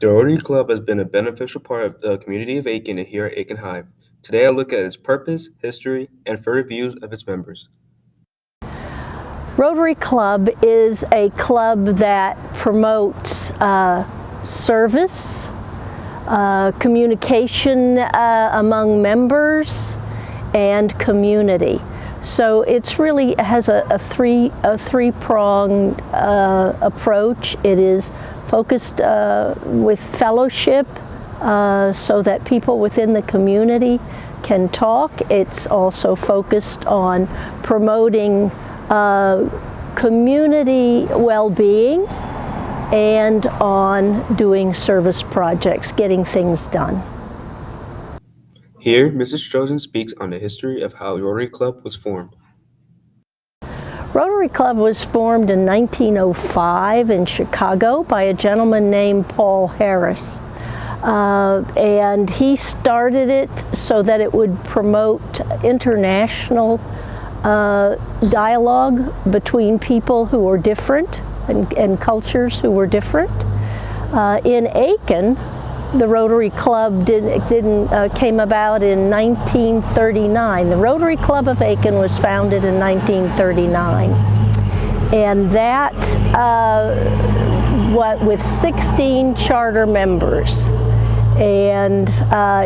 The Rotary Club has been a beneficial part of the community of Aiken and here at Aiken High. Today I look at its purpose, history, and further views of its members. Rotary Club is a club that promotes service, communication among members, and community. So it's really has a three-pronged approach. It is focused with fellowship so that people within the community can talk. It's also focused on promoting community well-being and on doing service projects, getting things done. Here, Mrs. Trojan speaks on the history of how Rotary Club was formed. Rotary Club was formed in 1905 in Chicago by a gentleman named Paul Harris. And he started it so that it would promote international dialogue between people who were different and cultures who were different. In Aiken, the Rotary Club came about in 1939. The Rotary Club of Aiken was founded in 1939, and that with 16 charter members. And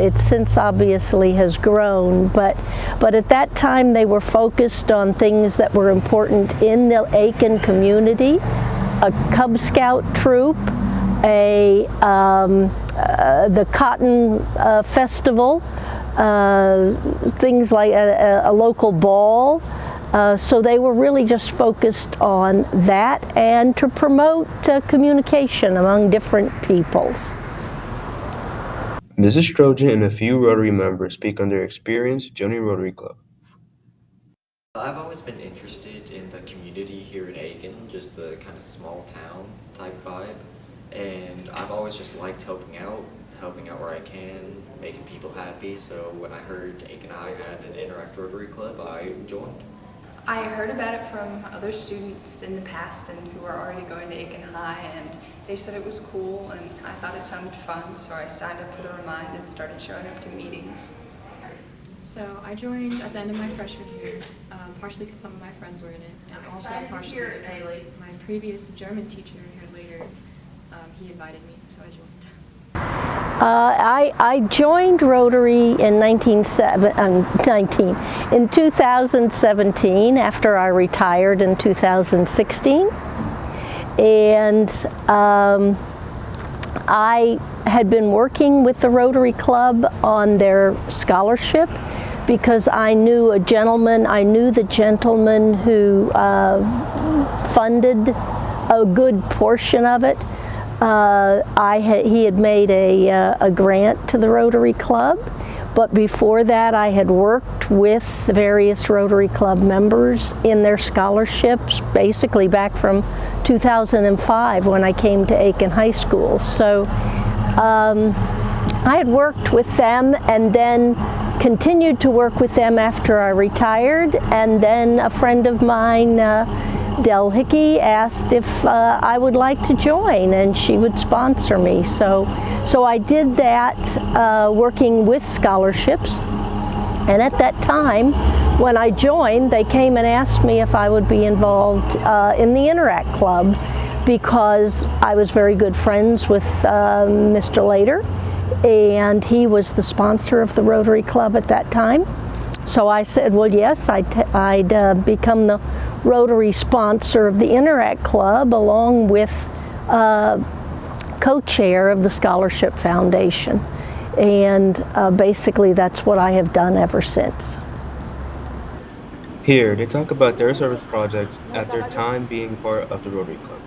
it since obviously has grown, but at that time they were focused on things that were important in the Aiken community: a Cub Scout troop, the Cotton Festival, things like a local ball. So they were really just focused on that and to promote communication among different peoples. Mrs. Trojan and a few Rotary members speak on their experience joining Rotary Club. I've always been interested in the community here in Aiken, just the kind of small town type vibe, and I've always just liked helping out where I can, making people happy. So when I heard Aiken High had an Interact Rotary Club, I joined. I heard about it from other students in the past and who are already going to Aiken High, and they said it was cool and I thought it sounded fun, so I signed up for the Remind and started showing up to meetings. So I joined at the end of my freshman year, partially because some of my friends were in it, and also partially because my previous German teacher here later, he invited me, so I joined. I joined Rotary in 2017 after I retired in 2016, and I had been working with the Rotary Club on their scholarship because I knew the gentleman who funded a good portion of it. He had made a grant to the Rotary Club, but before that I had worked with the various Rotary Club members in their scholarships, basically back from 2005 when I came to Aiken High School. So I had worked with them and then continued to work with them after I retired, and then a friend of mine, Del Hickey, asked if I would like to join and she would sponsor me. So I did that, working with scholarships. And at that time, when I joined, they came and asked me if I would be involved in the Interact Club, because I was very good friends with Mr. Lader, and he was the sponsor of the Rotary Club at that time. So I said, well, yes, I'd become the Rotary sponsor of the Interact Club, along with co-chair of the Scholarship Foundation. And basically that's what I have done ever since. Here, they talk about their service projects at their time being part of the Rotary Club.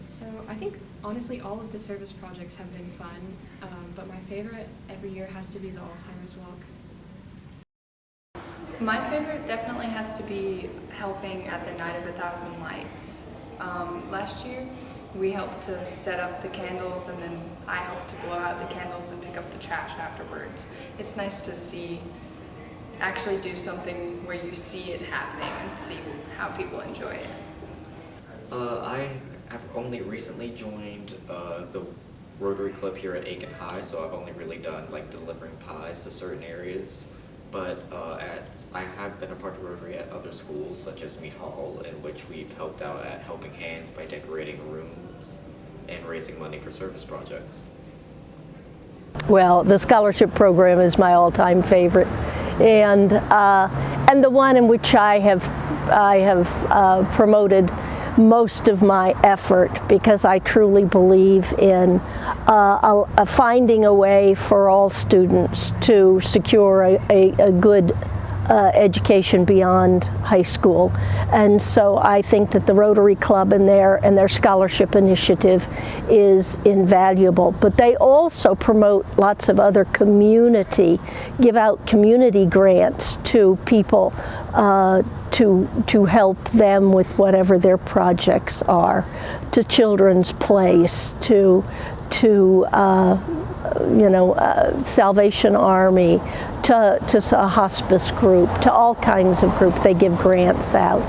So I think honestly all of the service projects have been fun, but my favorite every year has to be the Alzheimer's Walk. My favorite definitely has to be helping at the Night of 1,000 Lights. Last year we helped to set up the candles, and then I helped to blow out the candles and pick up the trash afterwards. It's nice to actually do something where you see it happening and see how people enjoy it. I I've only recently joined the Rotary Club here at Aiken High, so I've only really done like delivering pies to certain areas. But I have been a part of Rotary at other schools, such as Mead Hall, in which we've helped out at Helping Hands by decorating rooms and raising money for service projects. Well, the scholarship program is my all-time favorite, and the one in which I have promoted most of my effort, because I truly believe in finding a way for all students to secure a good education beyond high school. And so I think that the Rotary Club and their scholarship initiative is invaluable. But they also promote lots of other give out community grants to people to help them with whatever their projects are, to Children's Place, to Salvation Army, to a hospice group, to all kinds of groups. They give grants out.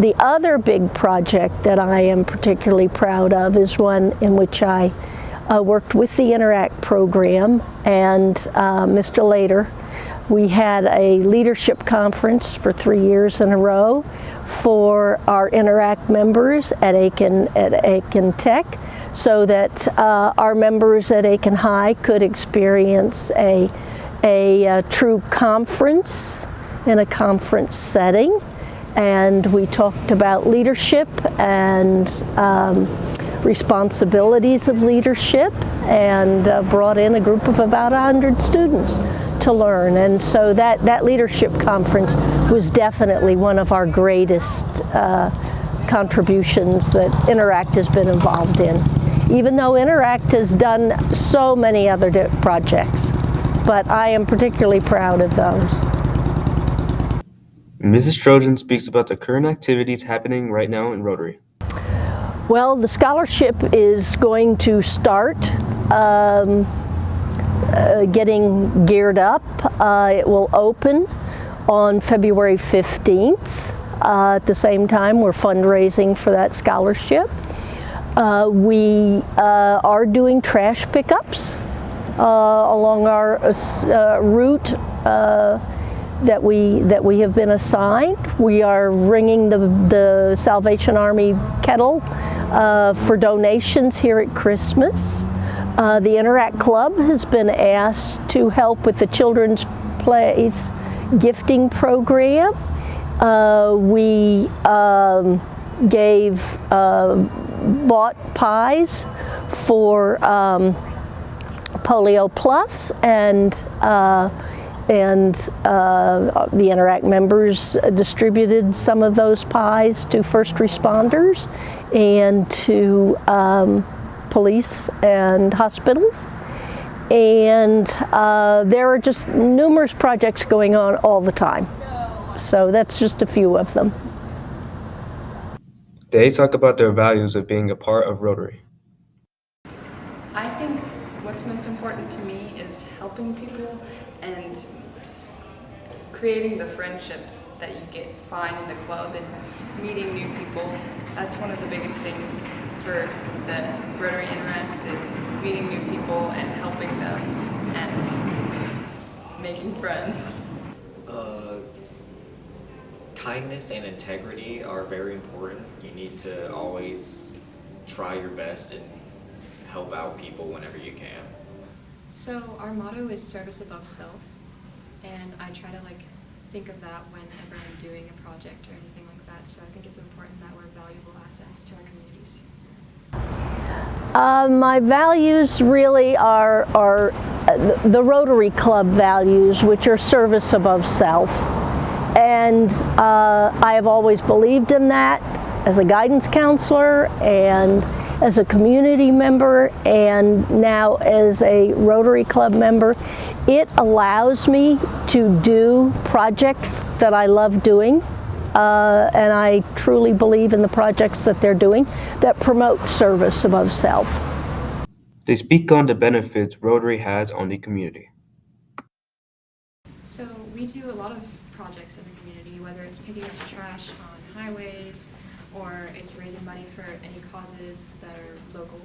The other big project that I am particularly proud of is one in which I worked with the Interact program and Mr. Later. We had a leadership conference for 3 years in a row for our Interact members at Aiken Tech, so that our members at Aiken High could experience a true conference in a conference setting. And we talked about leadership and responsibilities of leadership, and brought in a group of about 100 students to learn. And so that leadership conference was definitely one of our greatest contributions that Interact has been involved in, even though Interact has done so many other projects. But I am particularly proud of those. Mrs. Trojan speaks about the current activities happening right now in Rotary. Well, the scholarship is going to start getting geared up. It will open on February 15th. At the same time, we're fundraising for that scholarship. We are doing trash pickups along our route that we have been assigned. We are ringing the Salvation Army kettle for donations here at Christmas. The Interact Club has been asked to help with the Children's Place gifting program. We bought pies for Polio Plus, and the Interact members distributed some of those pies to first responders and to police and hospitals. And there are just numerous projects going on all the time. So that's just a few of them. They talk about their values of being a part of Rotary. I think what's most important to me is helping people and creating the friendships that you find in the club and meeting new people. That's one of the biggest things for the Rotary Interact, is meeting new people and helping them and making friends. Kindness and integrity are very important. You need to always try your best and help out people whenever you can. So our motto is service above self, and I try to think of that whenever I'm doing a project or anything like that. So I think it's important that we're valuable assets to our communities. My values really are the Rotary Club values, which are service above self. And I have always believed in that as a guidance counselor and as a community member, and now as a Rotary Club member. It allows me to do projects that I love doing, and I truly believe in the projects that they're doing that promote service above self. They speak on the benefits Rotary has on the community. So we do a lot of projects in the community, whether it's picking up trash on highways or it's raising money for any causes that are local.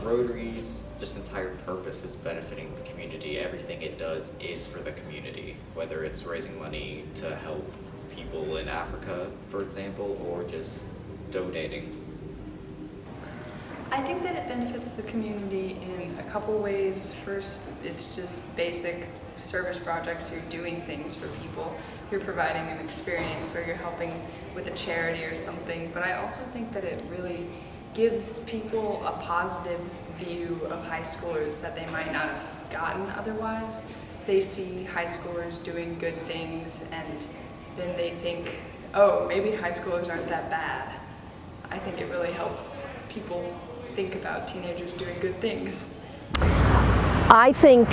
Rotary's just entire purpose is benefiting the community. Everything it does is for the community, whether it's raising money to help people in Africa, for example, or just donating. I think that it benefits the community in a couple ways. First, it's just basic service projects. You're doing things for people. You're providing an experience, or you're helping with a charity or something. But I also think that it really gives people a positive view of high schoolers that they might not have gotten otherwise. They see high schoolers doing good things, and then they think, oh, maybe high schoolers aren't that bad. I think it really helps people think about teenagers doing good things. I think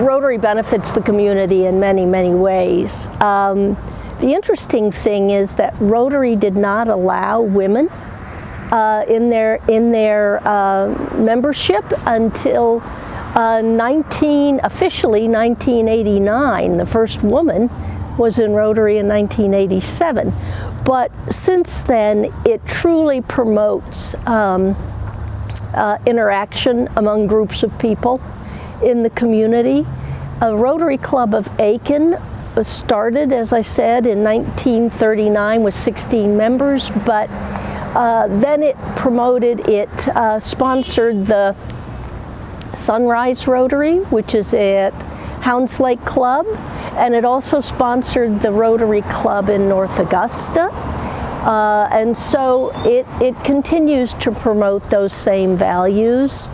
Rotary benefits the community in many, many ways. The interesting thing is that Rotary did not allow women in their membership until officially 1989. The first woman was in Rotary in 1987. But since then, it truly promotes interaction among groups of people in the community. A Rotary Club of Aiken was started, as I said, in 1939 with 16 members, but then it promoted, sponsored the Sunrise Rotary, which is at Hounds Lake Club, and it also sponsored the Rotary Club in North Augusta. And so it continues to promote those same values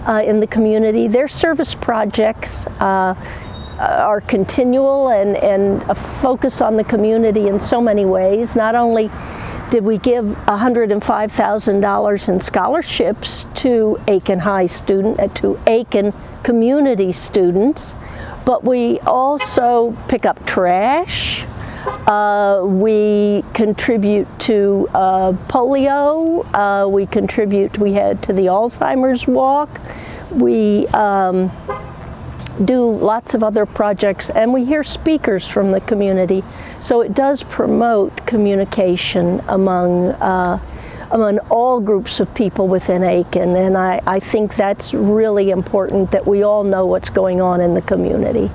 in the community. Their service projects are continual and a focus on the community in so many ways. Not only did we give $105,000 in scholarships to Aiken High to Aiken community students, but we also pick up trash. We contribute to polio. We had to the Alzheimer's walk. We do lots of other projects, and we hear speakers from the community. So it does promote communication among all groups of people within Aiken, and I think that's really important, that we all know what's going on in the community.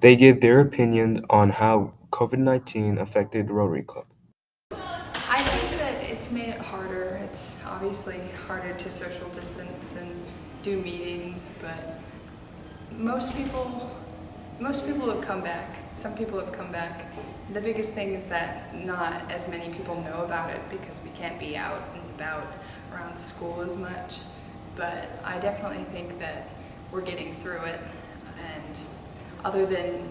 They give their opinion on how COVID-19 affected Rotary Club. I think that it's made it harder. It's obviously harder to social distance and do meetings, but most people have come back. Some people have come back. The biggest thing is that not as many people know about it because we can't be out and about around school as much. But I definitely think that we're getting through it. And other than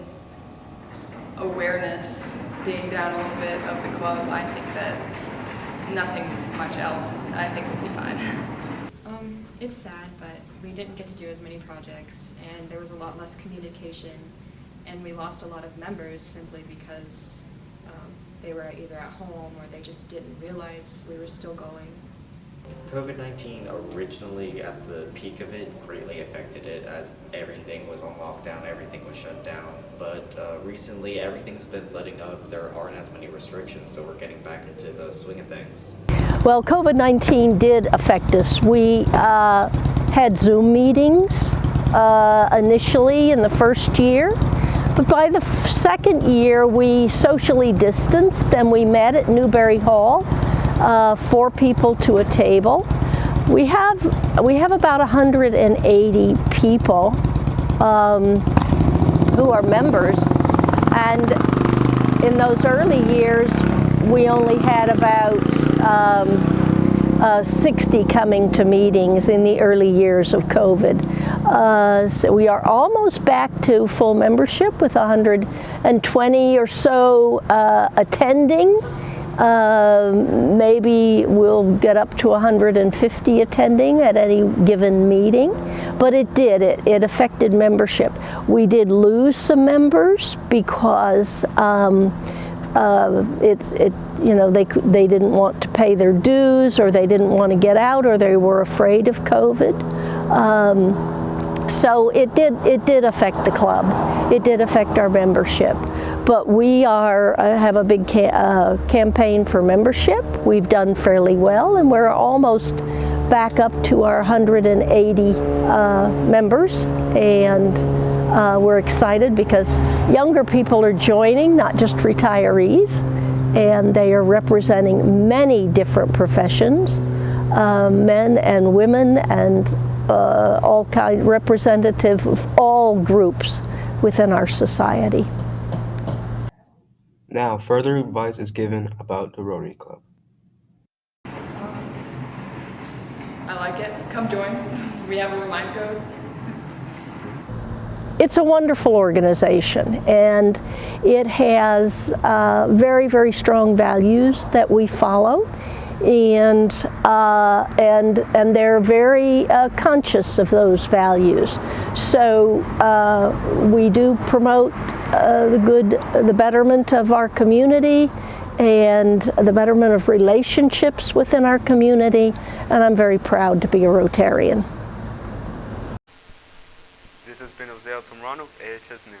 awareness being down a little bit of the club, I think that nothing much else, I think we'll be fine. It's sad, but we didn't get to do as many projects, and there was a lot less communication, and we lost a lot of members simply because they were either at home or they just didn't realize we were still going. COVID-19 originally, at the peak of it, greatly affected it as everything was on lockdown, everything was shut down. But recently, everything's been letting up. There aren't as many restrictions, so we're getting back into the swing of things. Well, COVID-19 did affect us. We had Zoom meetings initially in the first year, but by the second year, we socially distanced and we met at Newberry Hall. 4 people to a table. We have about 180 people who are members, and in those early years we only had about 60 coming to meetings in the early years of COVID. So we are almost back to full membership with 120 or so attending. Maybe we'll get up to 150 attending at any given meeting, but it affected membership. We did lose some members because they didn't want to pay their dues, or they didn't want to get out, or they were afraid of COVID. So it did affect the club. It did affect our membership. But we have a big campaign for membership. We've done fairly well, and we're almost back up to our 180 members, and we're excited because younger people are joining, not just retirees, and they are representing many different professions, men and women, and all kind representative of all groups within our society. Now, further advice is given about the Rotary Club. I like it. Come join. We have a remind code. It's a wonderful organization, and it has very, very strong values that we follow, and they're very conscious of those values. So we do promote the betterment of our community and the betterment of relationships within our community, and I'm very proud to be a Rotarian. This has been Jose Altamirano, AHS News.